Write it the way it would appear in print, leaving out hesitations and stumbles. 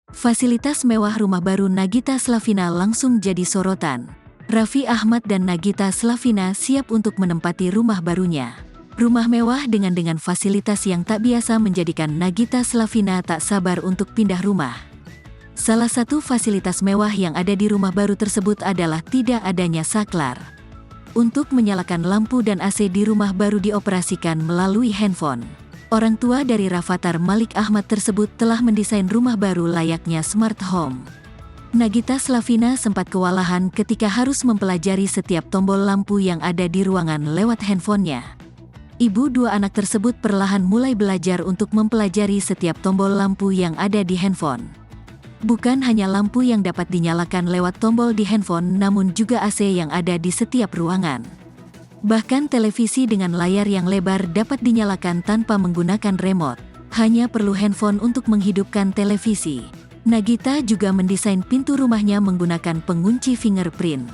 Fasilitas mewah rumah baru Nagita Slavina langsung jadi sorotan. Raffi Ahmad dan Nagita Slavina siap untuk menempati rumah barunya. Rumah mewah dengan fasilitas yang tak biasa menjadikan Nagita Slavina tak sabar untuk pindah rumah. Salah satu fasilitas mewah yang ada di rumah baru tersebut adalah tidak adanya saklar. Untuk menyalakan lampu dan AC di rumah baru dioperasikan melalui handphone. Orang tua dari Rafathar Malik Ahmad tersebut telah mendesain rumah baru layaknya smart home. Nagita Slavina sempat kewalahan ketika harus mempelajari setiap tombol lampu yang ada di ruangan lewat handphonenya. Ibu dua anak tersebut perlahan mulai belajar untuk mempelajari setiap tombol lampu yang ada di handphone. Bukan hanya lampu yang dapat dinyalakan lewat tombol di handphone, namun juga AC yang ada di setiap ruangan. Bahkan televisi dengan layar yang lebar dapat dinyalakan tanpa menggunakan remote. Hanya perlu handphone untuk menghidupkan televisi. Nagita juga mendesain pintu rumahnya menggunakan pengunci fingerprint.